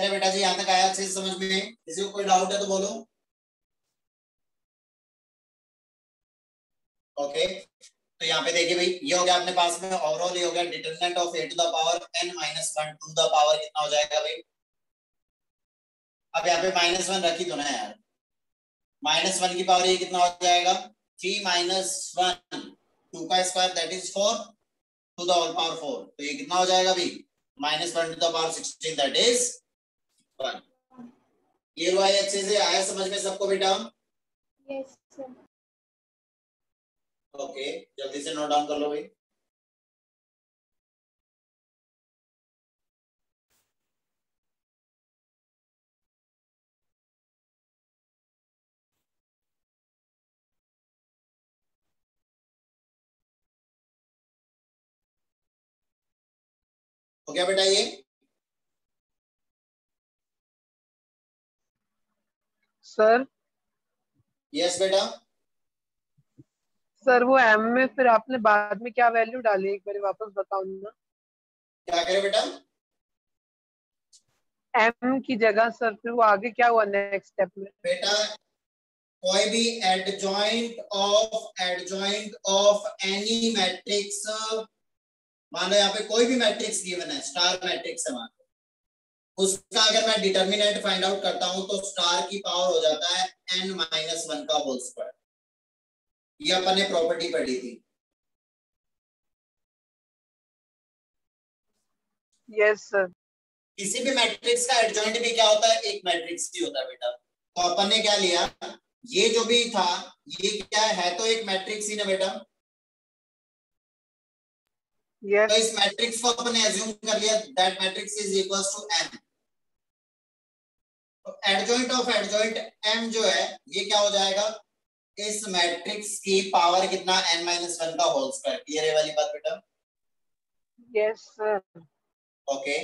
अरे बेटा जी यहाँ तक आया अच्छे से समझ में? किसी को कोई डाउट है तो बोलो। ओके तो यहाँ पे देखिए भाई, ये हो गया अपने पास में ओवरऑल, ये हो गया determinant of a to the power n minus 1 to the power कितना हो जाएगा भाई? अब यहाँ पे -1 रखी दो ना यार, -1 की पावर ये कितना हो जाएगा? 3 माइनस 1 2 का square that is 4 to the whole power 4, तो ये कितना हो जाएगा भाई? -1 to the power 16 that is 1। Clear हुआ है? अच्छे से आया समझ में सबको बेटा? Yes sir. ओके जल्दी से नोट डाउन कर लो भाई। हो गया बेटा ये? सर यस बेटा। सर वो m में फिर आपने बाद में क्या वैल्यू डाली, एक बार वापस बताओ ना। क्या करे बेटा? m की जगह सर फिर वो आगे क्या हुआ नेक्स्ट स्टेप में? बेटा कोई भी एडजॉइंट ऑफ एनी मैट्रिक्स, मान लो यहाँ पे कोई भी मैट्रिक्स गिवन है, स्टार मैट्रिक्स है मान लो, उसका अगर मैं डिटर्मिनेंट फाइंड आउट करता हूं तो स्टार की पावर हो जाता है n-1 का होल स्क्वायर। ये अपन ने प्रॉपर्टी पढ़ी थी। Yes sir. किसी भी मैट्रिक्स का एडजॉइंट भी क्या होता है? एक मैट्रिक्स ही होता है बेटा। तो अपन ने क्या लिया, ये जो भी था ये क्या है? तो एक मैट्रिक्स ही ना बेटा। यस। तो इस मैट्रिक्स को अपन ने एज्यूम कर लिया that matrix is equals to m। तो एडजॉइंट ऑफ एडजॉइंट m जो है ये क्या हो जाएगा? इस मैट्रिक्स की पावर कितना? n-1 का होल स्क्वायर। क्लियर है वाली बात बेटा? Yes sir. ओके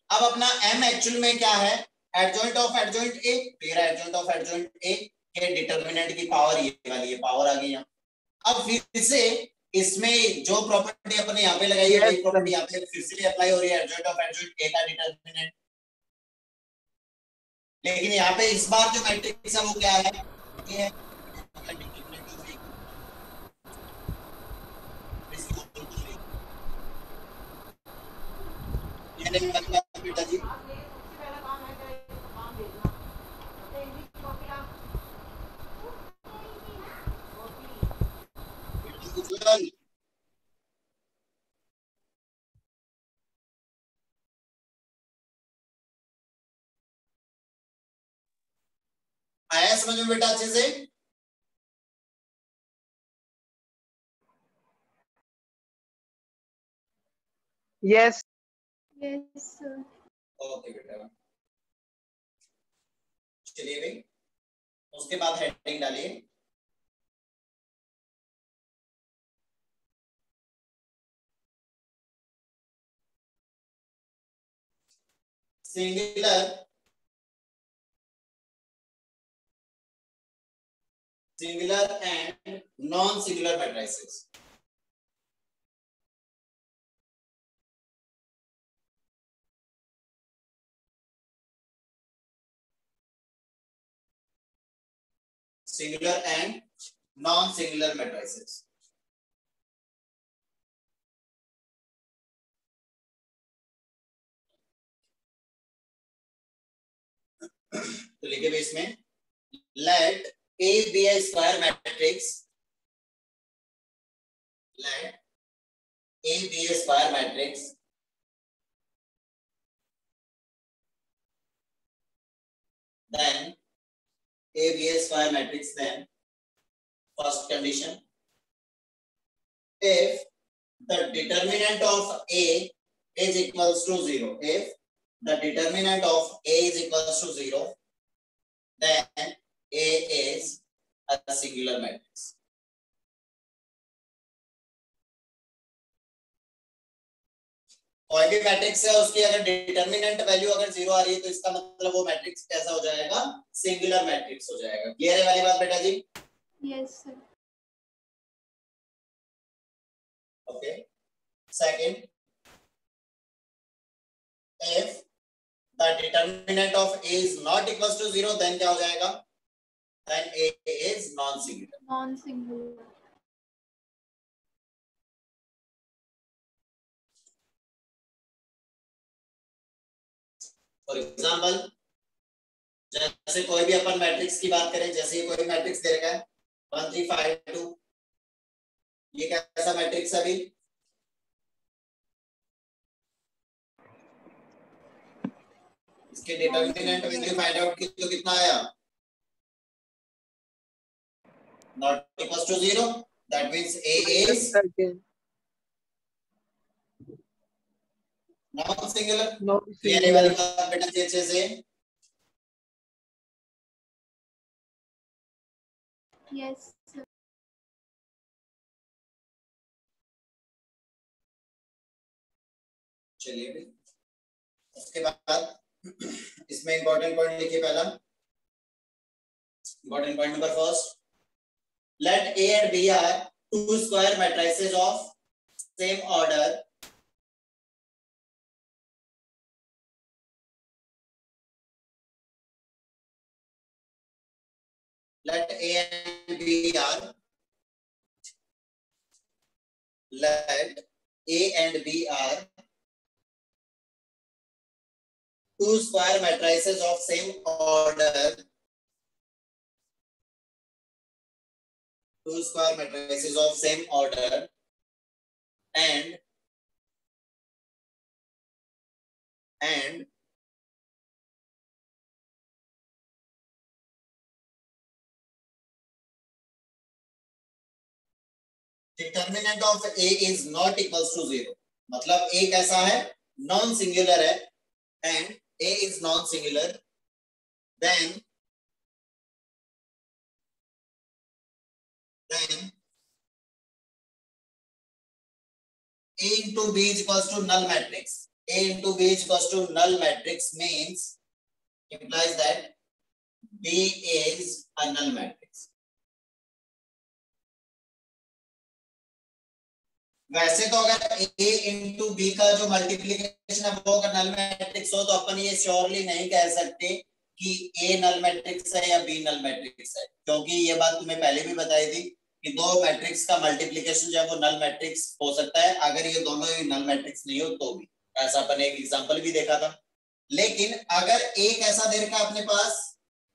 अब अपना m एक्चुअल में क्या है? Adjoint of adjoint a। तेरा एडजॉइंट ऑफ एडजॉइंट a के डिटरमिनेंट की पावर ये वाली, ये पावर आ गई यहाँ। अब फिर से इसमें जो प्रॉपर्टी अपने यहाँ पे लगाई है वही प्रॉपर्टी यहाँ पे फिर से अप्लाई हो रही है, एडजॉइंट ऑफ एडजॉइंट a का डिटरमिनेंट। लेकिन यहाँ पे इस बार जो मैट्रिक्स है वो क्या है? ये है बेटा जी। आया समझ में बेटा अच्छे से? यस। Yes sir. ओके बेटा चलिए भाई, उसके बाद हेडिंग डालिए। Singular and non singular matrices. Singular and non singular matrices. तो लिखे भी इसमें, late A be a square matrix, let A be a square matrix then A be a square matrix, then first condition, if the determinant of A is equals to 0, if the determinant of A is equals to 0, then A is a singular matrix. कोई भी matrix है उसकी अगर determinant value अगर 0 आ रही है तो इसका मतलब वो मैट्रिक्स कैसा हो जाएगा? सिंगुलर मैट्रिक्स हो जाएगा। क्लियर है वाली बात बेटा जी? Yes sir. Okay, second, if the determinant of A is not equals to 0, then क्या हो जाएगा? Then A is non-singular. Non-singular. For example, जैसे कोई भी अपन मैट्रिक्स की बात करें, जैसे ये कोई मैट्रिक्स दे रखा है 1 3 5 2, ये कैसा मैट्रिक्स है अभी? इसके डिटरमिनेंट वैल्यू फाइंड आउट की तो कितना आया? Not equals to 0, that means A is non singular. ये वाली बात बेटा जी अच्छे से। Yes, sir. चलिए भाई, उसके बाद इसमें इंपॉर्टेंट पॉइंट लिखिए। पहला important point number first, let A and B are two square matrices of same order let A and B are two square matrices of same order, two square matrices of same order and determinant of A is not equals to 0, मतलब A कैसा है? Non singular है and A is non singular, then A into B is equals to null matrix. A into B is equals to null matrix means implies that B is a null matrix. वैसे तो अगर A into B का जो multiplication है वो अगर null matrix हो तो अपन ये श्योरली नहीं कह सकते कि A नल मैट्रिक्स है या B नल मैट्रिक्स है, क्योंकि ये बात तुम्हें पहले भी बताई थी कि दो मैट्रिक्स का मल्टीप्लीकेशन जो है वो नल मैट्रिक्स हो सकता है अगर ये दोनों ही नल मैट्रिक्स नहीं हो तो भी। ऐसा अपन एक एग्जांपल भी देखा था। लेकिन अगर एक ऐसा दे रखा है अपने पास,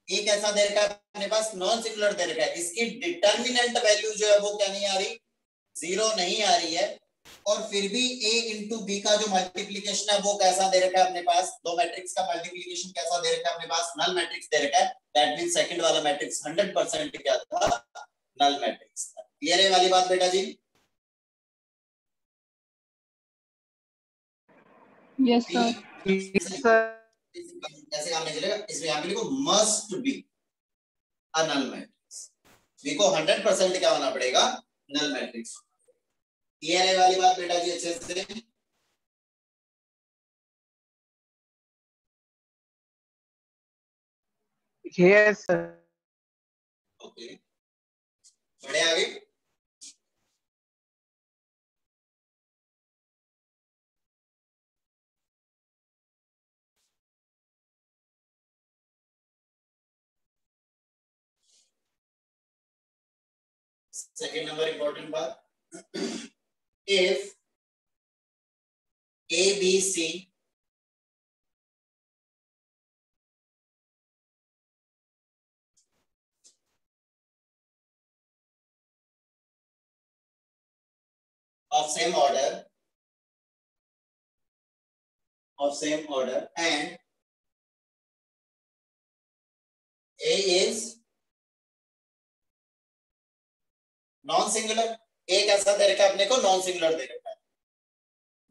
एक ऐसा दे रखा है अपने पास नॉन सिंगुलर दे रखा है, इसकी डिटरमिनेंट वैल्यू जो है वो क्या नहीं आ रही? 0 नहीं आ रही है, और फिर भी A इंटू बी का जो मल्टीप्लीकेशन है वो कैसा दे रखा है अपने पास? दो मैट्रिक्स का मल्टीप्लीकेशन कैसा दे रखा है अपने पास? नल मैट्रिक्स दे रखा है। दैट मींस सेकंड वाला मैट्रिक्स 100% क्या था? नल मैट्रिक्स था। क्लियर है वाली बात बेटा जी? Yes sir. कैसे काम नहीं चलेगा? इसमें यहाँ पे लिखो must be a null matrix. B को 100% क्या होना पड़ेगा? Null matrix. क्लियर है वाली बात बेटा जी अच्छे से? Yes sir. ओके, बढ़े आगे। सेकेंड नंबर इंपॉर्टेंट बात, if A, B, C of same order and A is non singular, एक ऐसा दे रखा है अपने को नॉन सिंगुलर दे रखा है,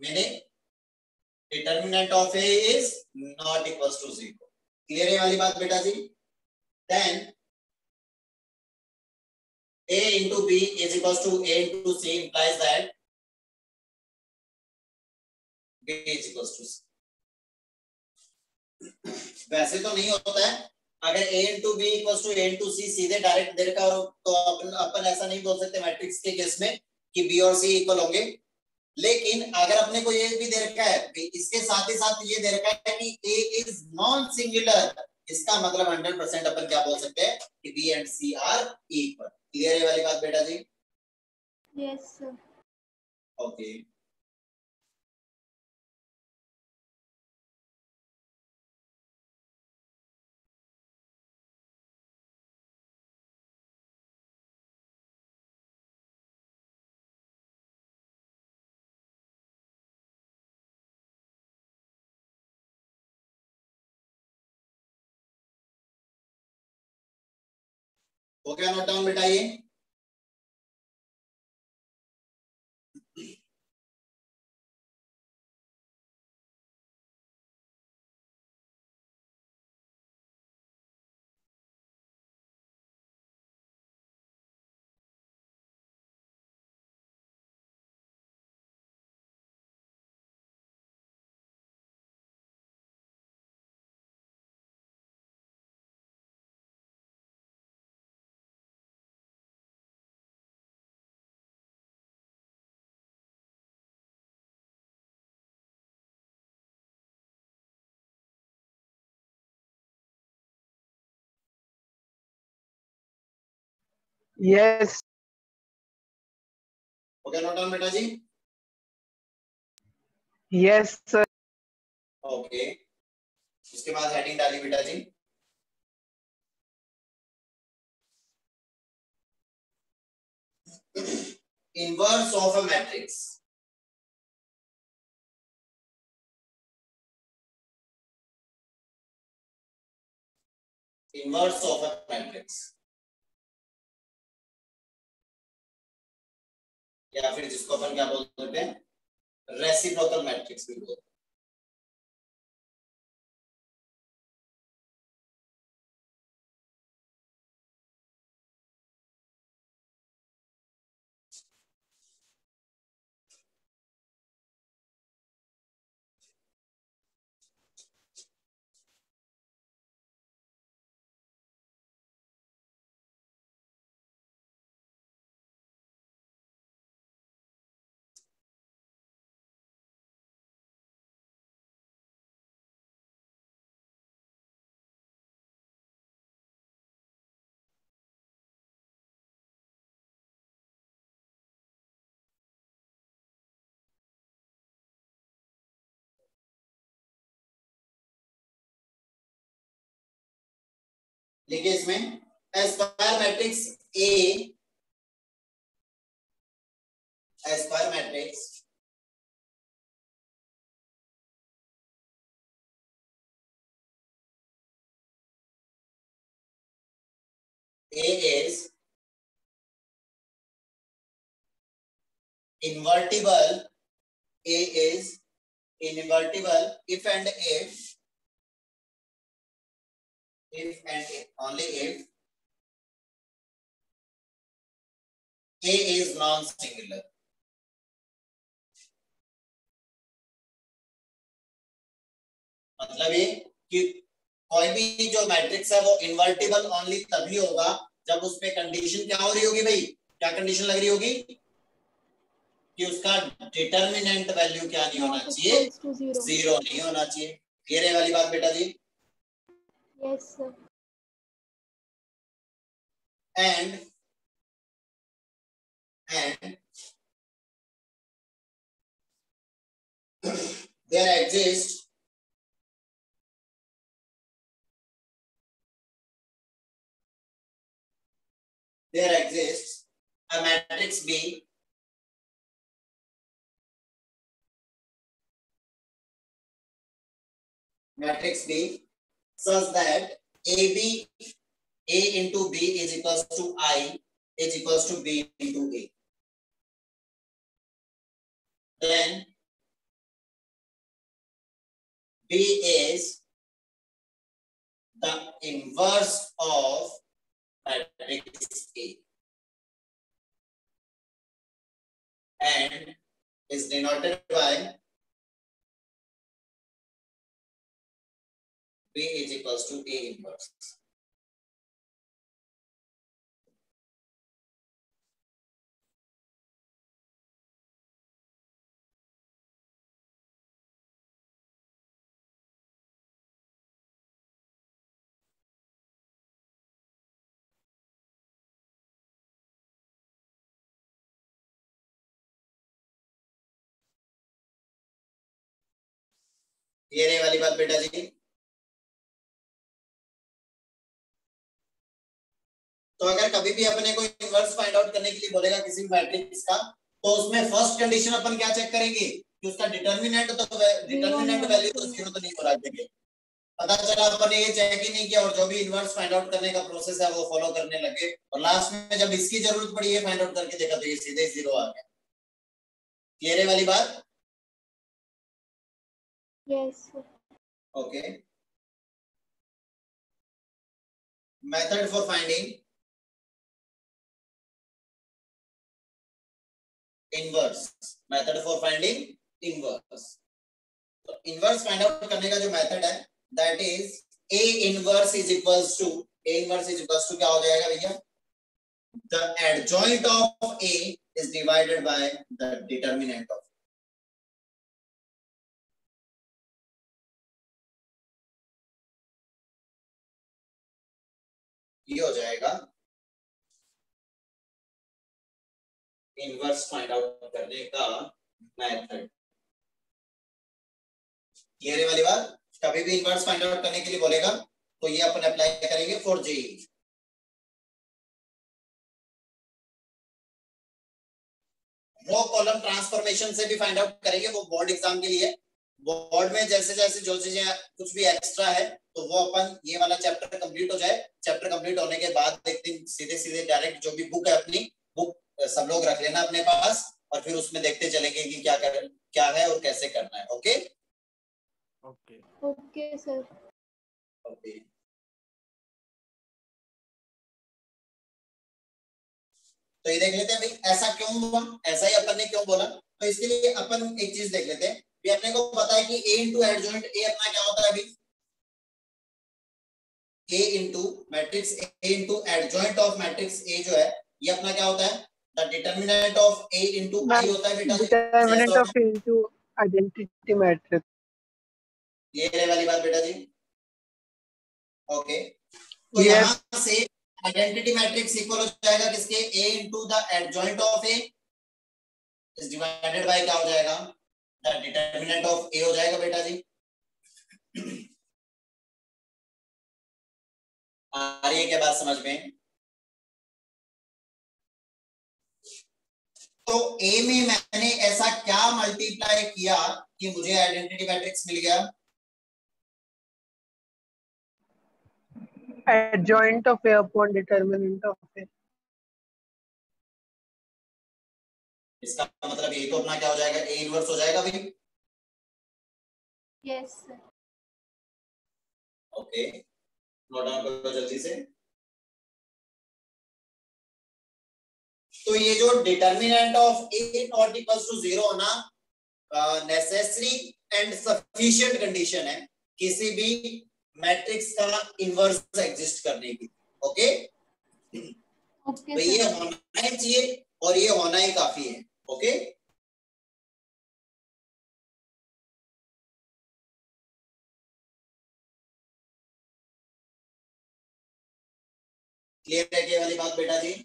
meaning determinant of A is not equals to 0। Clear है वाली बात बेटा जी? Then A into B is equals to A into C implies that B is equals to C। वैसे तो नहीं होता है, अगर A into B equals to A into C सीधे डायरेक्ट दे रखा हो तो अपन ऐसा नहीं बोल सकते मैट्रिक्स के केस में कि B और C इक्वल होंगे। लेकिन अगर अपने को ये भी दे रखा है, इसके साथ ही साथ ये दे रखा है कि ए इज नॉन सिंगुलर, इसका मतलब 100% अपन क्या बोल सकते हैं कि B and C are equal. Clear है वाली बात बेटा जी? Yes sir. ओके हो गया नोट डाउन बेटा ये? यस हो गया नोट डाउन बेटा जी? Yes sir. ओके उसके बाद हेडिंग डाली बेटा जी, inverse of a matrix. Inverse of a matrix, या फिर जिसको अपन क्या बोलते हैं, रेसिप्रोकल मैट्रिक्स भी बोलते हैं। देखिए इसमें square matrix A, square matrix A is invertible, A is invertible if and if and if, only if A is non-singular। मतलब ये कि कोई भी जो मैट्रिक्स है वो इन्वर्टिबल ओनली तभी होगा जब उस पे कंडीशन क्या हो रही होगी भाई, क्या कंडीशन लग रही होगी कि उसका डिटर्मिनेंट वैल्यू क्या नहीं होना चाहिए, जीरो नहीं होना चाहिए। ये वाली बात बेटा जी? Yes sir. and there exists a matrix B such that AB, A into B is equals to I is equals to B into A. Then B is the inverse of matrix A and is denoted by B is equals to A inverse. ये रही वाली बात बेटा जी। तो अगर कभी भी अपने को इनवर्स फाइंड आउट करने के लिए बोलेगा किसी भी मैट्रिक्स का, तो उसमें फर्स्ट कंडीशन अपन क्या चेक करेंगे कि उसका डिटर्मिनेंट वैल्यू तो जीरो तो नहीं हो रहा है। पता चला अपन ने ये चेक ही नहीं किया और जो भी इनवर्स फाइंड आउट करने का प्रोसेस है वो फॉलो करने लगे, और लास्ट में जब इसकी जरूरत पड़ी ये फाइंड आउट करके देखा तो ये सीधे जीरो आ गया। क्लियर है वाली बात? Yes okay. Method for finding inverse, method for finding inverse. तो इनवर्स फाइंड आउट करने का जो मेथड है that is A inverse is equals to, A inverse is equals to क्या हो जाएगा भैया? The adjoint of A is divided by the determinant of, ये हो जाएगा इनवर्स फाइंड आउट करने का मेथड। क्लियर है वाली बात? कभी भी इनवर्स फाइंड आउट करने के लिए बोलेगा तो ये अपन अप्लाई करेंगे for JEE. Row column transformation से भी फाइंड आउट करेंगे, वो बोर्ड एग्जाम के लिए। बोर्ड में जैसे जैसे जो चीजें कुछ भी एक्स्ट्रा है तो वो अपन ये वाला चैप्टर कंप्लीट हो जाए, चैप्टर कंप्लीट होने के बाद एक दिन सीधे सीधे डायरेक्ट जो भी बुक है अपनी बुक सब लोग रख लेना अपने पास, और फिर उसमें देखते चलेंगे कि क्या है और कैसे करना है। Okay okay okay sir. Okay. तो ये देख लेते हैं भाई ऐसा क्यों हुआ, ऐसा ही अपन ने क्यों बोला। तो इसके लिए अपन एक चीज देख लेते हैं कि अपने को पता है कि A इंटू एडजॉइंट A अपना क्या होता है अभी, A into matrix A into adjoint of matrix A जो है ये अपना क्या होता है? The determinant of A into I होता है बेटा जी। Determinant of into identity matrix. ये वाली बात बेटा जी। ओके तो यहां से आइडेंटिटी मैट्रिक्स इक्वल हो जाएगा किसके? A into the adjoint of A is divided by क्या हो जाएगा? द डिटर्मिनेंट ऑफ A हो जाएगा बेटा जी। आ रही है क्या बात समझ में? तो A में मैंने ऐसा क्या मल्टीप्लाई किया कि मुझे आइडेंटिटी मैट्रिक्स मिल गया? Adjoint of A upon determinant of A. इसका मतलब ये तो अपना क्या हो जाएगा? A इनवर्स हो जाएगा भाई। Yes sir. Okay note down करो जल्दी से। तो ये जो determinant of A not equals to zero होना नेसेसरी एंड सफिशिएंट कंडीशन है किसी भी मैट्रिक्स का इनवर्स एग्जिस्ट करने की। ओके तो ये होना ही चाहिए और ये होना ही काफी है। ओके क्लियर है ये वाली बात बेटा जी?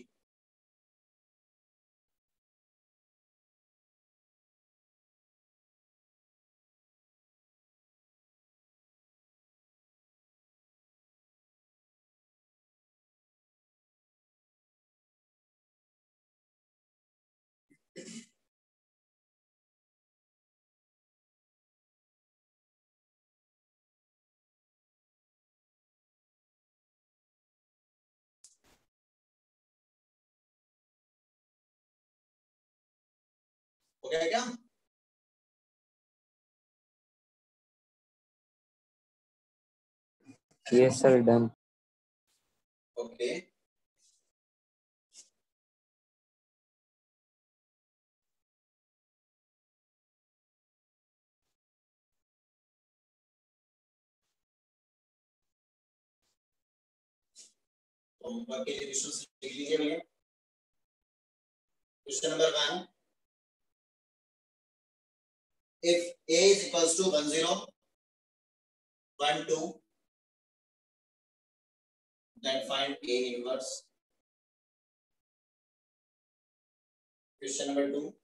हो गया क्या? Yes, sir, done. ओके तो होमवर्क के लिए क्वेश्चन लिख लीजिए भैया। Question number 1, if A is equals to 1 0 1 2 then find A inverse. Question number 2,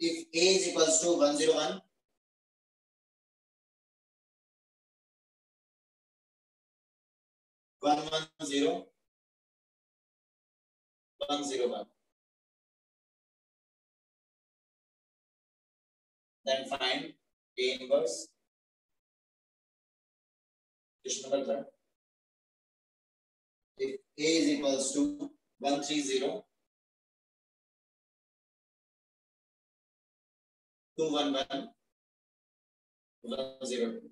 if A is equals to 1 0 1 1 1 0 1 0 1. Then find A inverse. Question number 3. If A is equals to 1 3 0 2 1 1 1 0 2,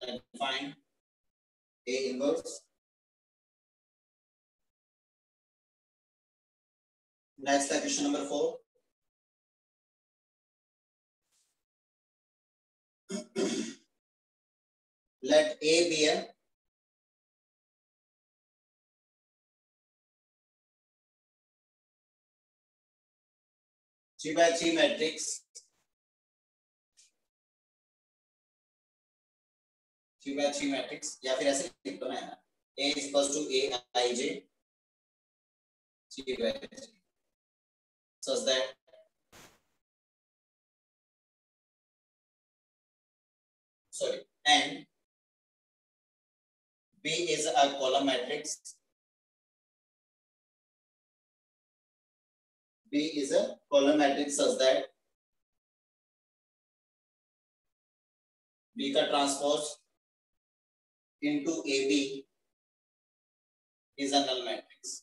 then find A inverse. Next question number 4. Let A be a three by three matrix. 3 by 3 matrix या फिर ऐसे लिख दो ना यार. A is equals to A I J 3 by 3 such that and B is a column matrix. B is a column matrix such that B का transpose into AB is a null matrix.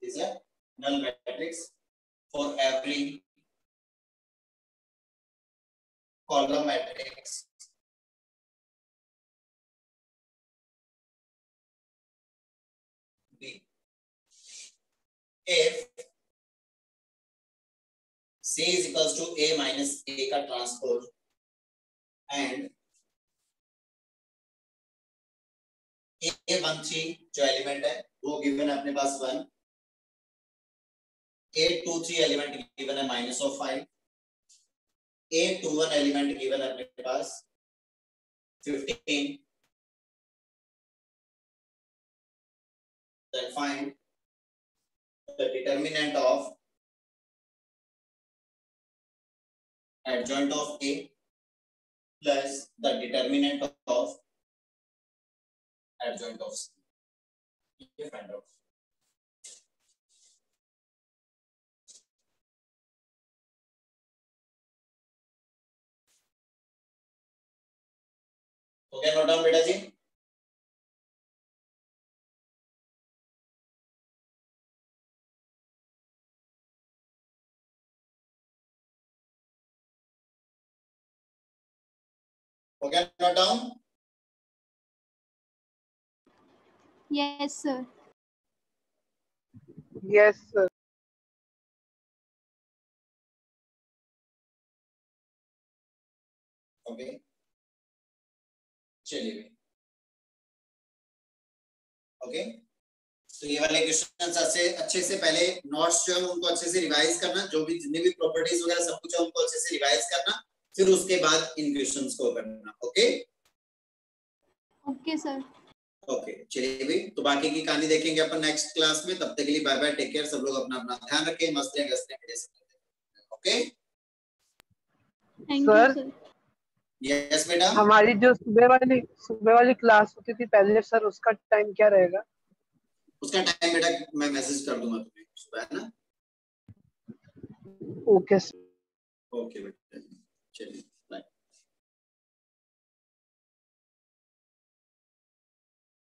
Is a null matrix for every column matrix B. If C is equals to A minus A का transpose and A13 जो element है वो given है अपने पास 1, A23 element given है -5, A21 element given है अपने पास 15. Then find the determinant of adjoint of A plus the determinant of adjoint of C. ये find out. तो क्या नोट डाउन बेटा जी? तो क्या note down? Yes, sir. Yes, sir. Okay चलिए ओके. तो ये वाले क्वेश्चंस अच्छे से पहले नोट्स जो है उनको अच्छे से रिवाइज करना, जो भी जितने भी प्रॉपर्टीज वगैरह सब कुछ है उनको अच्छे से रिवाइज करना, फिर उसके बाद इन क्वेश्चंस को करना. Okay Okay, sir. ओके चलिए भाई. तो बाकी की कहानी देखेंगे अपन नेक्स्ट क्लास में. तब तक के लिए बाय बाय, टेक केयर. सब लोग अपना अपना ध्यान रखें. मस्त रहें, मस्त रहें. Okay Thank you, sir sir. Yes बेटा. हमारी जो सुबह वाली क्लास होती थी पहले सर, उसका टाइम क्या रहेगा? उसका टाइम बेटा मैं मैसेज कर दूंगा तुम्हें सुबह, है ना? Okay sir. ओके बेटा चलिए.